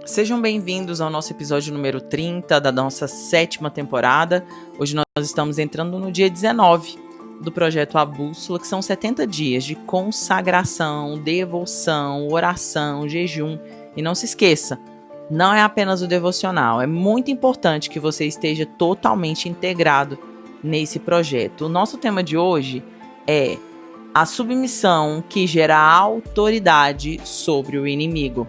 Sejam bem-vindos ao nosso episódio número 30 da nossa 7ª temporada. Hoje nós estamos entrando no dia 19 do projeto A Bússola, que são 70 dias de consagração, devoção, oração, jejum. E não se esqueça, não é apenas o devocional, é muito importante que você esteja totalmente integrado nesse projeto. O nosso tema de hoje é a submissão que gera autoridade sobre o inimigo.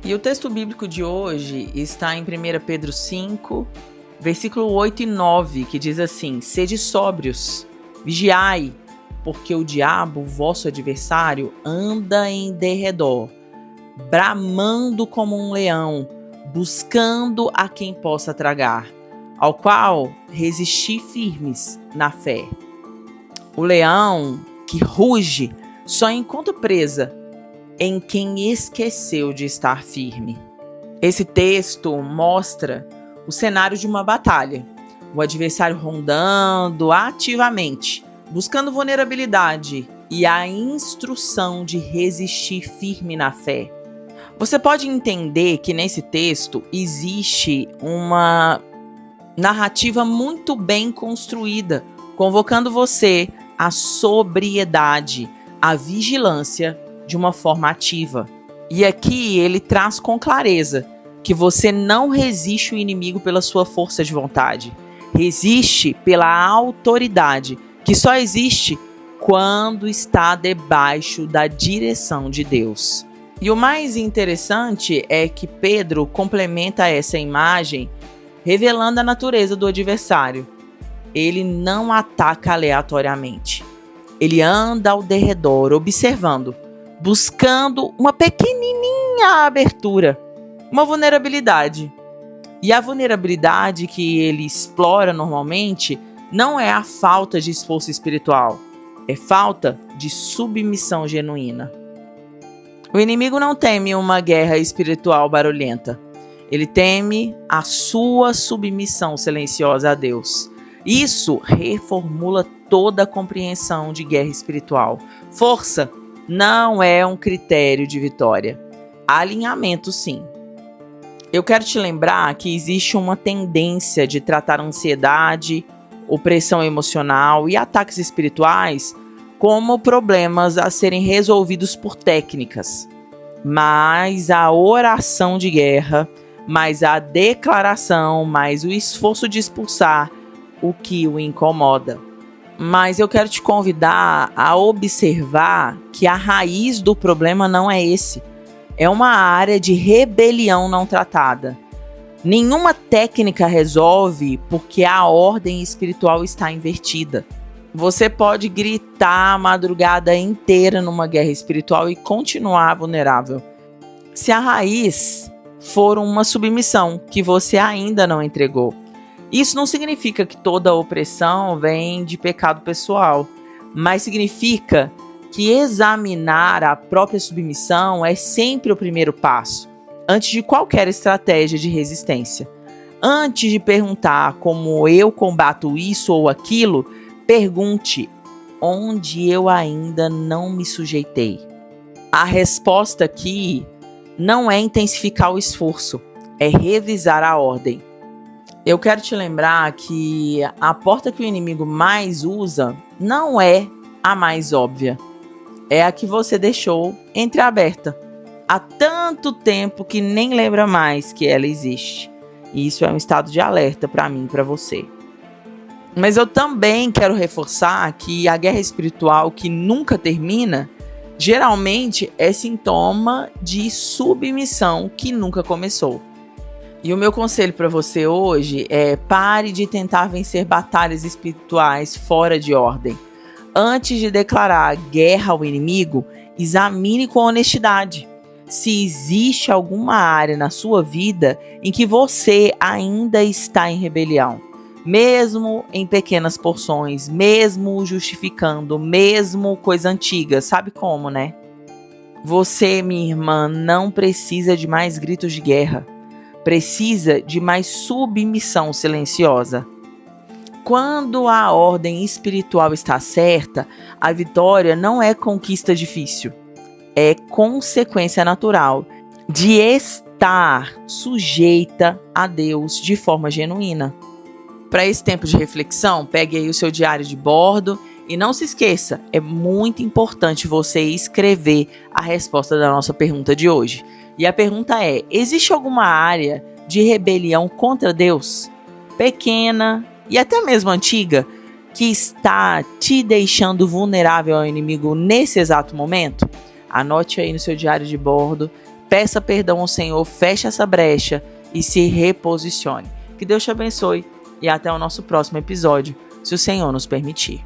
E o texto bíblico de hoje está em 1 Pedro 5, versículo 8 e 9, que diz assim: Sede sóbrios, vigiai, porque o diabo, vosso adversário, anda em derredor, bramando como um leão, buscando a quem possa tragar, ao qual resisti firmes na fé. O leão que ruge só encontra presa em quem esqueceu de estar firme. Esse texto mostra o cenário de uma batalha. O adversário rondando ativamente, buscando vulnerabilidade e a instrução de resistir firme na fé. Você pode entender que nesse texto existe uma narrativa muito bem construída, convocando você à sobriedade, à vigilância de uma forma ativa. E aqui ele traz com clareza que você não resiste o inimigo pela sua força de vontade. Resiste pela autoridade, que só existe quando está debaixo da direção de Deus. E o mais interessante é que Pedro complementa essa imagem revelando a natureza do adversário. Ele não ataca aleatoriamente. Ele anda ao derredor, observando, buscando uma pequenininha abertura, uma vulnerabilidade. E a vulnerabilidade que ele explora normalmente não é a falta de esforço espiritual, é falta de submissão genuína. O inimigo não teme uma guerra espiritual barulhenta. Ele teme a sua submissão silenciosa a Deus. Isso reformula toda a compreensão de guerra espiritual. Força não é um critério de vitória. Alinhamento, sim. Eu quero te lembrar que existe uma tendência de tratar ansiedade, opressão emocional e ataques espirituais como problemas a serem resolvidos por técnicas. Mas a oração de guerra, mais a declaração, mais o esforço de expulsar o que o incomoda. Mas eu quero te convidar a observar que a raiz do problema não é esse. É uma área de rebelião não tratada. Nenhuma técnica resolve porque a ordem espiritual está invertida. Você pode gritar a madrugada inteira numa guerra espiritual e continuar vulnerável. Se a raiz for uma submissão que você ainda não entregou. Isso não significa que toda opressão vem de pecado pessoal, mas significa que examinar a própria submissão é sempre o primeiro passo, antes de qualquer estratégia de resistência. Antes de perguntar como eu combato isso ou aquilo, pergunte onde eu ainda não me sujeitei. A resposta aqui não é intensificar o esforço, é revisar a ordem. Eu quero te lembrar que a porta que o inimigo mais usa não é a mais óbvia. É a que você deixou entreaberta há tanto tempo que nem lembra mais que ela existe. E isso é um estado de alerta para mim e para você. Mas eu também quero reforçar que a guerra espiritual que nunca termina, geralmente é sintoma de submissão que nunca começou. E o meu conselho para você hoje é: pare de tentar vencer batalhas espirituais fora de ordem. Antes de declarar guerra ao inimigo, examine com honestidade se existe alguma área na sua vida em que você ainda está em rebelião. Mesmo em pequenas porções, mesmo justificando, mesmo coisa antiga, sabe como, né? Você, minha irmã, não precisa de mais gritos de guerra. Precisa de mais submissão silenciosa. Quando a ordem espiritual está certa, a vitória não é conquista difícil, é consequência natural de estar sujeita a Deus de forma genuína. Para esse tempo de reflexão, pegue aí o seu diário de bordo e não se esqueça, é muito importante você escrever a resposta da nossa pergunta de hoje. E a pergunta é: existe alguma área de rebelião contra Deus, pequena e até mesmo antiga, que está te deixando vulnerável ao inimigo nesse exato momento? Anote aí no seu diário de bordo, peça perdão ao Senhor, feche essa brecha e se reposicione. Que Deus te abençoe e até o nosso próximo episódio, se o Senhor nos permitir.